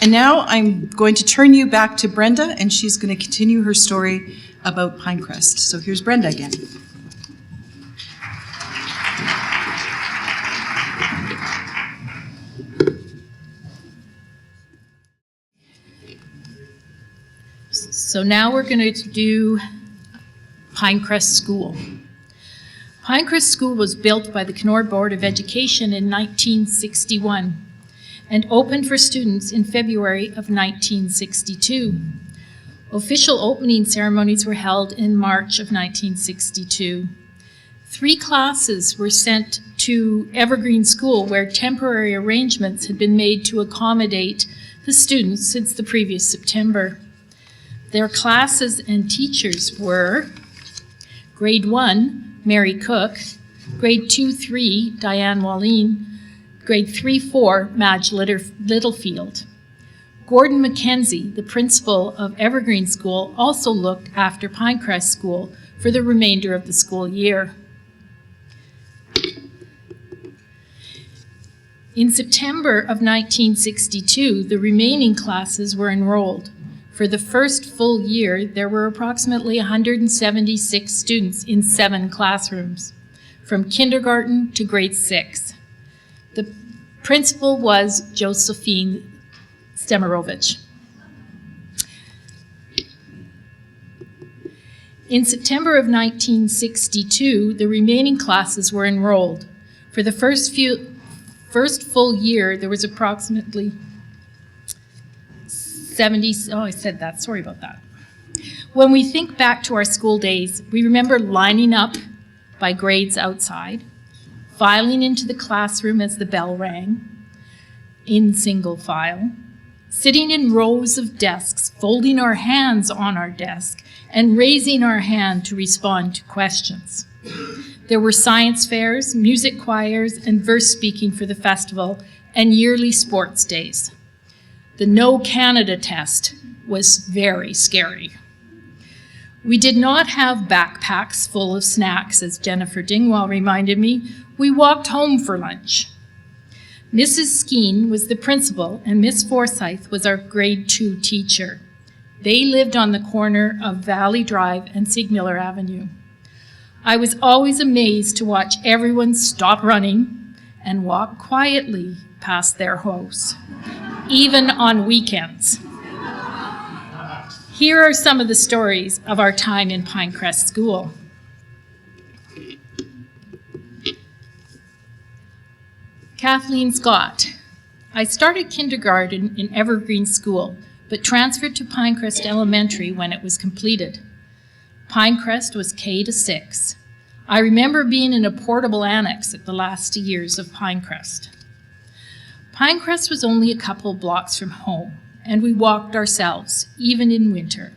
And now I'm going to turn you back to Brenda, and she's going to continue her story about Pinecrest. So here's Brenda again. So now we're going to do Pinecrest School. Pinecrest School was built by the Kenora Board of Education in 1961 and opened for students in February of 1962. Official opening ceremonies were held in March of 1962. 3 classes were sent to Evergreen School, where temporary arrangements had been made to accommodate the students since the previous September. Their classes and teachers were Grade 1, Mary Cook, Grade 2-3, Diane Walline, Grade 3-4, Madge Littlefield. Gordon McKenzie, the principal of Evergreen School, also looked after Pinecrest School for the remainder of the school year. In September of 1962, the remaining classes were enrolled. For the first full year, there were approximately 176 students in 7 classrooms, from kindergarten to grade 6. The principal was Josephine Stemerovich. In September of 1962, the remaining classes were enrolled. For the first full year, there was approximately 70, sorry about that. When we think back to our school days, we remember lining up by grades outside, filing into the classroom as the bell rang, in single file, sitting in rows of desks, folding our hands on our desk, and raising our hand to respond to questions. There were science fairs, music choirs, and verse speaking for the festival, and yearly sports days. The No Canada test was very scary. We did not have backpacks full of snacks, as Jennifer Dingwall reminded me. We walked home for lunch. Mrs. Skeen was the principal, and Miss Forsyth was our grade 2 teacher. They lived on the corner of Valley Drive and Siegmiller Avenue. I was always amazed to watch everyone stop running and walk quietly past their house, even on weekends. Here are some of the stories of our time in Pinecrest School. Kathleen Scott. I started kindergarten in Evergreen School, but transferred to Pinecrest Elementary when it was completed. Pinecrest was K to 6. I remember being in a portable annex at the last years of Pinecrest. Pinecrest was only a couple blocks from home, and we walked ourselves, even in winter.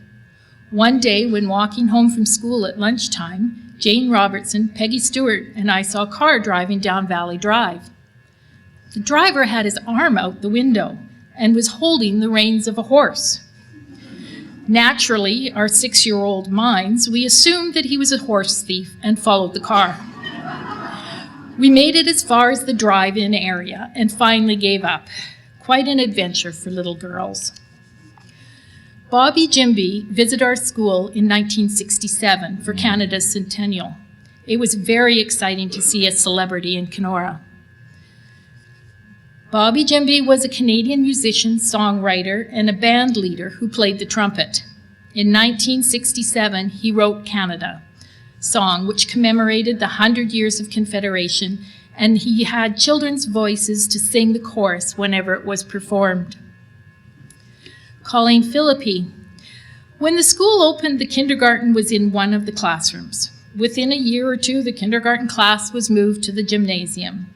One day, when walking home from school at lunchtime, Jane Robertson, Peggy Stewart, and I saw a car driving down Valley Drive. The driver had his arm out the window and was holding the reins of a horse. Naturally, our 6-year-old minds, we assumed that he was a horse thief and followed the car. We made it as far as the drive-in area and finally gave up. Quite an adventure for little girls. Bobby Jimby visited our school in 1967 for Canada's centennial. It was very exciting to see a celebrity in Kenora. Bobby Jimby was a Canadian musician, songwriter, and a band leader who played the trumpet. In 1967, he wrote Canada song, which commemorated the 100 years of Confederation, and he had children's voices to sing the chorus whenever it was performed. Colleen Philippi. When the school opened, the kindergarten was in one of the classrooms. Within a year or two, the kindergarten class was moved to the gymnasium,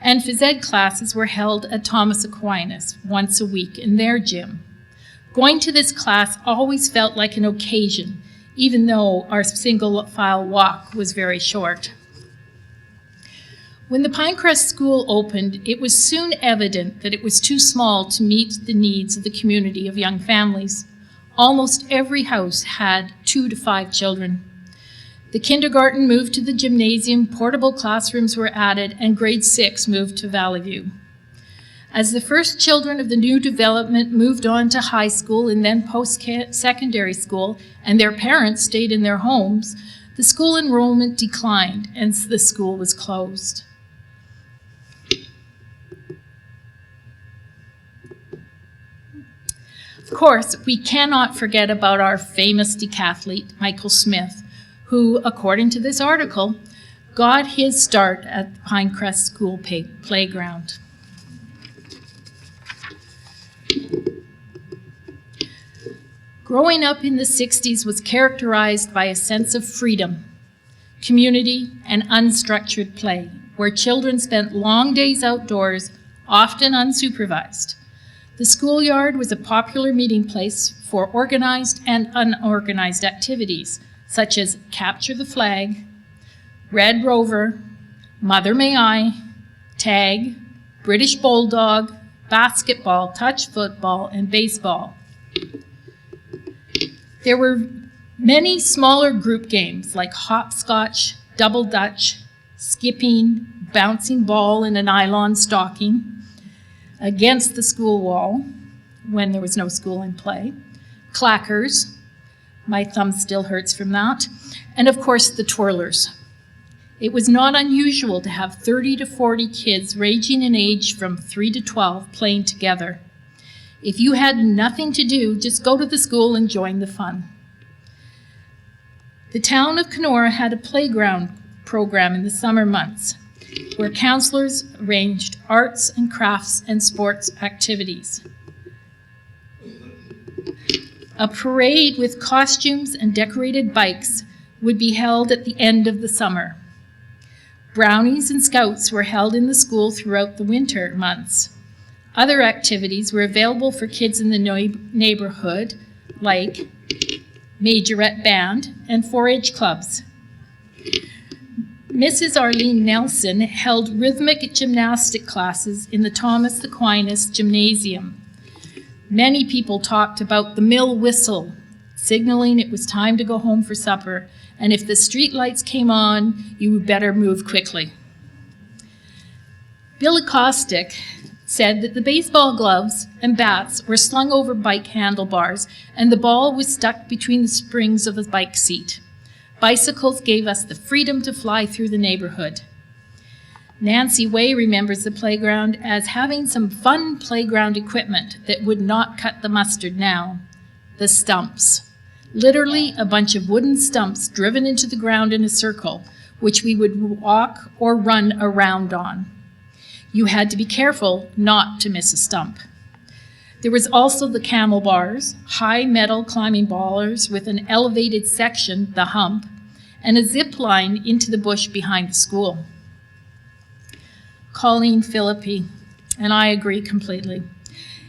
and phys ed classes were held at Thomas Aquinas once a week in their gym. Going to this class always felt like an occasion, even though our single-file walk was very short. When the Pinecrest School opened, it was soon evident that it was too small to meet the needs of the community of young families. Almost every house had 2 to 5 children. The kindergarten moved to the gymnasium, portable classrooms were added, and grade 6 moved to Valley View. As the first children of the new development moved on to high school and then post-secondary school, and their parents stayed in their homes, the school enrollment declined and the school was closed. Of course, we cannot forget about our famous decathlete, Michael Smith, who, according to this article, got his start at the Pinecrest School playground. Growing up in the 60s was characterized by a sense of freedom, community, and unstructured play, where children spent long days outdoors, often unsupervised. The schoolyard was a popular meeting place for organized and unorganized activities, such as Capture the Flag, Red Rover, Mother May I, Tag, British Bulldog, basketball, touch football, and baseball. There were many smaller group games like hopscotch, double dutch, skipping, bouncing ball in a nylon stocking, against the school wall when there was no school in play, clackers, my thumb still hurts from that, and of course the twirlers. It was not unusual to have 30 to 40 kids ranging in age from 3 to 12 playing together. If you had nothing to do, just go to the school and join the fun. The town of Kenora had a playground program in the summer months where counselors arranged arts and crafts and sports activities. A parade with costumes and decorated bikes would be held at the end of the summer. Brownies and scouts were held in the school throughout the winter months. Other activities were available for kids in the neighborhood, like majorette band and 4-H clubs. Mrs. Arlene Nelson held rhythmic gymnastic classes in the Thomas Aquinas Gymnasium. Many people talked about the mill whistle, signaling it was time to go home for supper, and if the street lights came on, you better move quickly. Billy Kostick said that the baseball gloves and bats were slung over bike handlebars and the ball was stuck between the springs of a bike seat. Bicycles gave us the freedom to fly through the neighborhood. Nancy Way remembers the playground as having some fun playground equipment that would not cut the mustard now. The stumps. Literally a bunch of wooden stumps driven into the ground in a circle, which we would walk or run around on. You had to be careful not to miss a stump. There was also the camel bars, high metal climbing bars with an elevated section, the hump, and a zip line into the bush behind the school. Colleen Philippi, and I agree completely.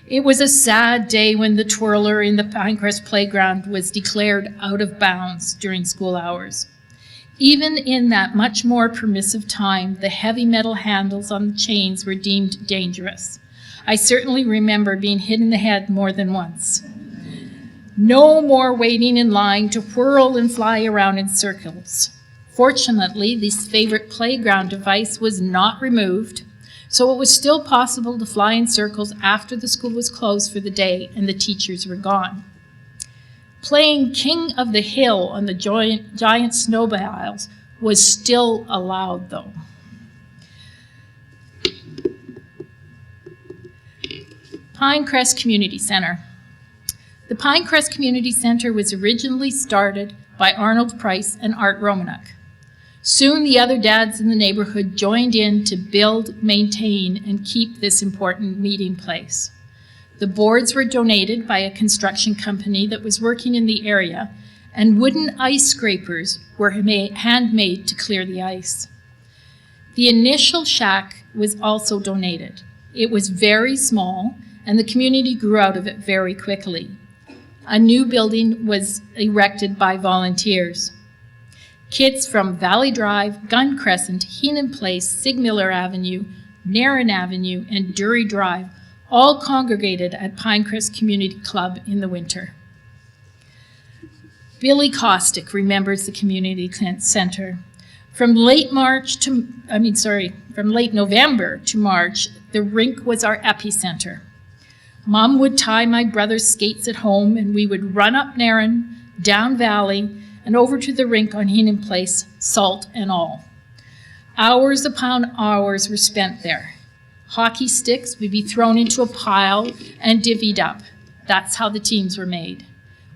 It was a sad day when the twirler in the Pinecrest playground was declared out of bounds during school hours. Even in that much more permissive time, the heavy metal handles on the chains were deemed dangerous. I certainly remember being hit in the head more than once. No more waiting in line to whirl and fly around in circles. Fortunately, this favorite playground device was not removed, so it was still possible to fly in circles after the school was closed for the day and the teachers were gone. Playing King of the Hill on the giant snowmobiles was still allowed, though. Pinecrest Community Center. The Pinecrest Community Center was originally started by Arnold Price and Art Romanek. Soon the other dads in the neighborhood joined in to build, maintain, and keep this important meeting place. The boards were donated by a construction company that was working in the area, and wooden ice scrapers were handmade to clear the ice. The initial shack was also donated. It was very small, and the community grew out of it very quickly. A new building was erected by volunteers. Kids from Valley Drive, Gun Crescent, Heenan Place, Sigmiller Avenue, Narran Avenue, and Dury Drive all congregated at Pinecrest Community Club in the winter. Billy Kostick remembers the community center. From late November to March, the rink was our epicenter. Mom would tie my brother's skates at home, and we would run up Narren, down Valley, and over to the rink on Heenan Place, salt and all. Hours upon hours were spent there. Hockey sticks would be thrown into a pile and divvied up. That's how the teams were made.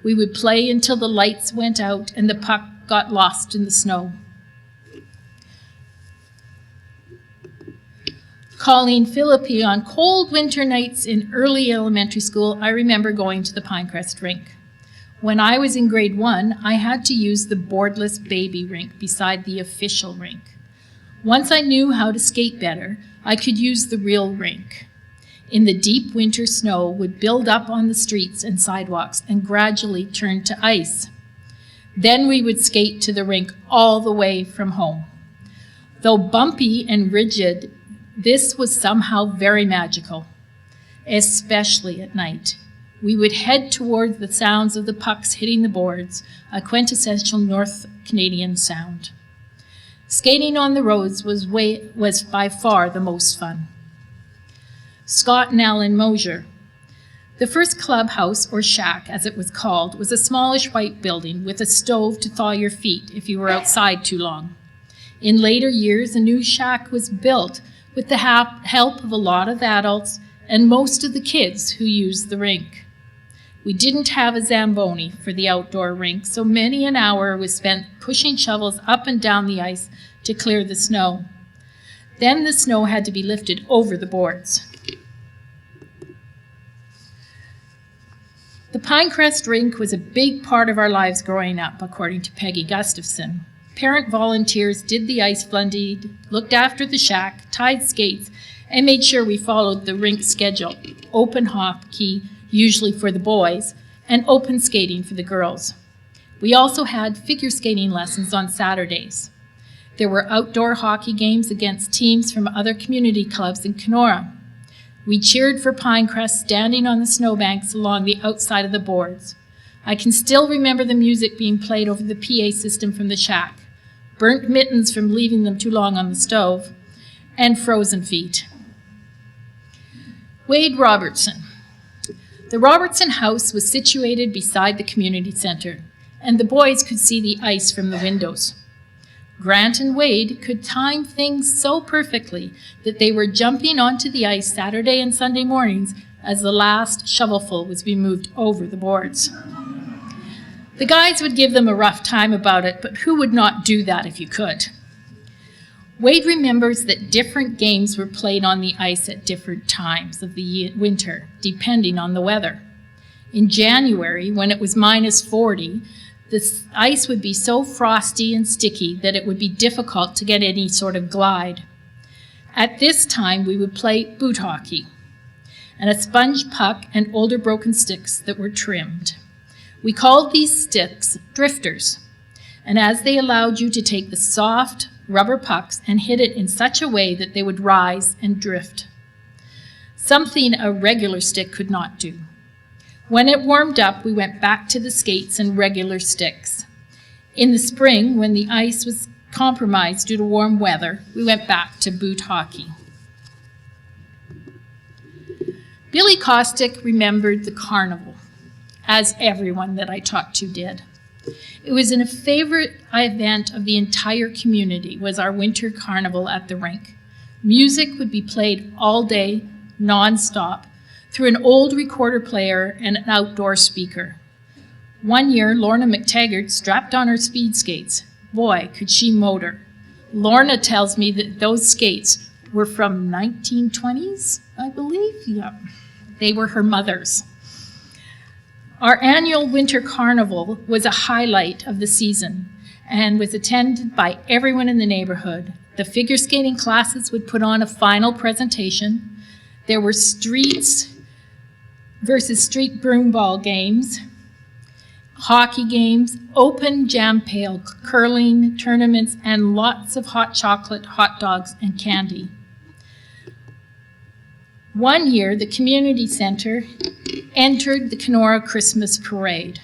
We would play until the lights went out and the puck got lost in the snow. Calling Philippi on cold winter nights in early elementary school, I remember going to the Pinecrest rink. When I was in grade 1, I had to use the boardless baby rink beside the official rink. Once I knew how to skate better, I could use the real rink. In the deep winter, snow would build up on the streets and sidewalks and gradually turn to ice. Then we would skate to the rink all the way from home. Though bumpy and rigid, this was somehow very magical, especially at night. We would head toward the sounds of the pucks hitting the boards, a quintessential North Canadian sound. Skating on the roads was by far the most fun. Scott and Alan Mosier. The first clubhouse, or shack as it was called, was a smallish white building with a stove to thaw your feet if you were outside too long. In later years, a new shack was built with the help of a lot of adults and most of the kids who used the rink. We didn't have a Zamboni for the outdoor rink, so many an hour was spent pushing shovels up and down the ice to clear the snow. Then the snow had to be lifted over the boards. The Pinecrest rink was a big part of our lives growing up, according to Peggy Gustafson. Parent volunteers did the ice blending, looked after the shack, tied skates, and made sure we followed the rink schedule. Open hockey, usually for the boys, and open skating for the girls. We also had figure skating lessons on Saturdays. There were outdoor hockey games against teams from other community clubs in Kenora. We cheered for Pinecrest standing on the snowbanks along the outside of the boards. I can still remember the music being played over the PA system from the shack, burnt mittens from leaving them too long on the stove, and frozen feet. Wade Robertson. The Robertson house was situated beside the community center, and the boys could see the ice from the windows. Grant and Wade could time things so perfectly that they were jumping onto the ice Saturday and Sunday mornings as the last shovelful was being moved over the boards. The guys would give them a rough time about it, but who would not do that if you could? Wade remembers that different games were played on the ice at different times of the winter, depending on the weather. In January, when it was -40, the ice would be so frosty and sticky that it would be difficult to get any sort of glide. At this time, we would play boot hockey and a sponge puck and older broken sticks that were trimmed. We called these sticks drifters, and as they allowed you to take the soft rubber pucks and hit it in such a way that they would rise and drift, something a regular stick could not do. When it warmed up, we went back to the skates and regular sticks. In the spring, when the ice was compromised due to warm weather, we went back to boot hockey. Billy Kostick remembered the carnival, as everyone that I talked to did. It was a favorite event of the entire community was our winter carnival at the rink. Music would be played all day, non-stop, through an old recorder player and an outdoor speaker. One year, Lorna McTaggart strapped on her speed skates. Boy, could she motor. Lorna tells me that those skates were from 1920s, I believe. Yeah, they were her mother's. Our annual winter carnival was a highlight of the season and was attended by everyone in the neighborhood. The figure skating classes would put on a final presentation. There were streets versus street broomball games, hockey games, open jam pail, curling tournaments, and lots of hot chocolate, hot dogs, and candy. One year, the community center entered the Kenora Christmas Parade.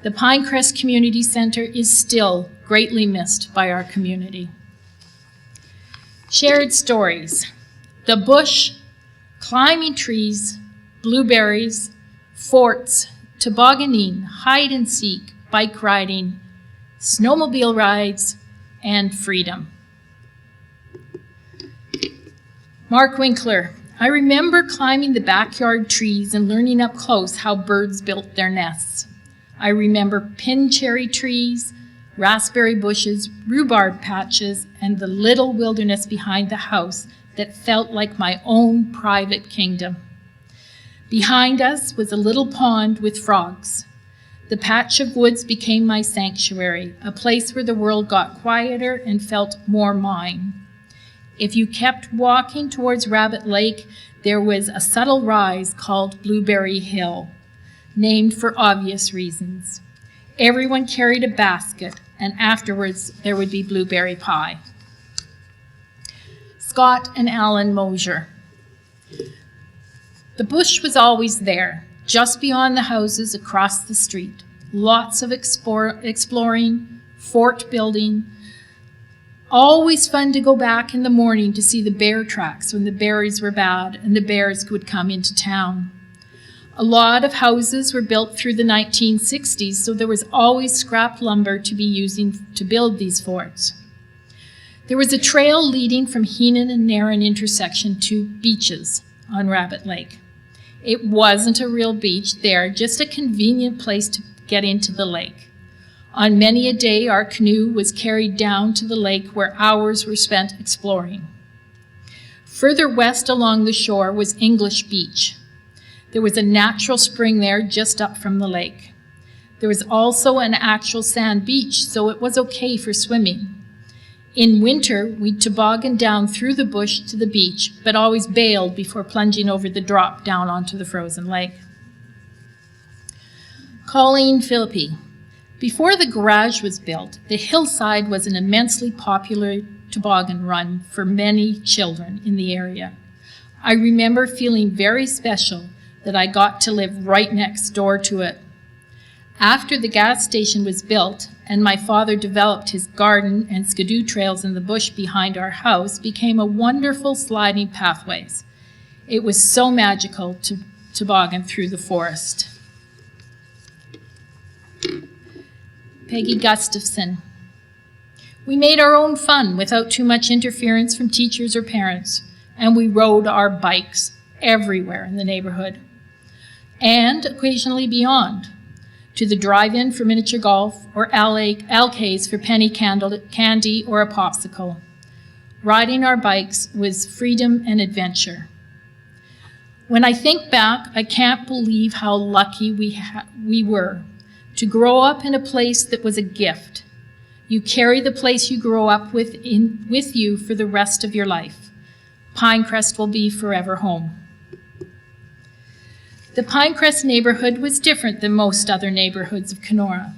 The Pinecrest Community Center is still greatly missed by our community. Shared stories. The bush, climbing trees, blueberries, forts, tobogganing, hide and seek, bike riding, snowmobile rides, and freedom. Mark Winkler. I remember climbing the backyard trees and learning up close how birds built their nests. I remember pin cherry trees, raspberry bushes, rhubarb patches, and the little wilderness behind the house that felt like my own private kingdom. Behind us was a little pond with frogs. The patch of woods became my sanctuary, a place where the world got quieter and felt more mine. If you kept walking towards Rabbit Lake, there was a subtle rise called Blueberry Hill, named for obvious reasons. Everyone carried a basket, and afterwards there would be blueberry pie. Scott and Alan Mosier. The bush was always there, just beyond the houses across the street. Lots of exploring, fort building. Always fun to go back in the morning to see the bear tracks when the berries were bad and the bears would come into town. A lot of houses were built through the 1960s, so there was always scrap lumber to be using to build these forts. There was a trail leading from Heenan and Narran intersection to beaches on Rabbit Lake. It wasn't a real beach there, just a convenient place to get into the lake. On many a day, our canoe was carried down to the lake where hours were spent exploring. Further west along the shore was English Beach. There was a natural spring there just up from the lake. There was also an actual sand beach, so it was okay for swimming. In winter, we'd toboggan down through the bush to the beach, but always bailed before plunging over the drop down onto the frozen lake. Colleen Philippi. Before the garage was built, the hillside was an immensely popular toboggan run for many children in the area. I remember feeling very special that I got to live right next door to it. After the gas station was built and my father developed his garden and skidoo trails in the bush behind our house became a wonderful sliding pathways. It was so magical to toboggan through the forest. Peggy Gustafson. We made our own fun without too much interference from teachers or parents, and we rode our bikes everywhere in the neighborhood and occasionally beyond, to the drive-in for miniature golf or LKs for penny candy or a popsicle. Riding our bikes was freedom and adventure. When I think back, I can't believe how lucky we were to grow up in a place that was a gift. You carry the place you grow up with you for the rest of your life. Pinecrest will be forever home. The Pinecrest neighborhood was different than most other neighborhoods of Kenora.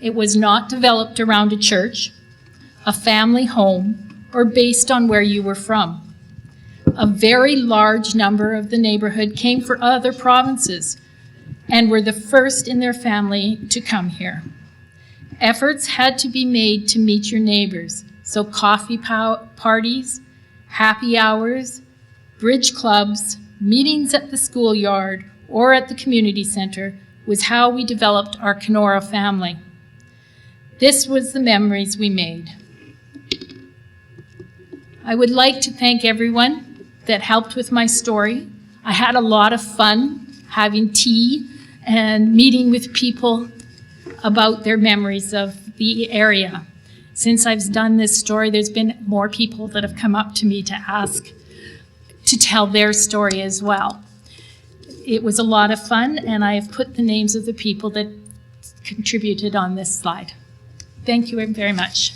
It was not developed around a church, a family home, or based on where you were from. A very large number of the neighborhood came from other provinces and were the first in their family to come here. Efforts had to be made to meet your neighbors, so coffee parties, happy hours, bridge clubs, meetings at the schoolyard, or at the community center was how we developed our Kenora family. This was the memories we made. I would like to thank everyone that helped with my story. I had a lot of fun having tea and meeting with people about their memories of the area. Since I've done this story, there's been more people that have come up to me to ask to tell their story as well. It was a lot of fun, and I have put the names of the people that contributed on this slide. Thank you very much.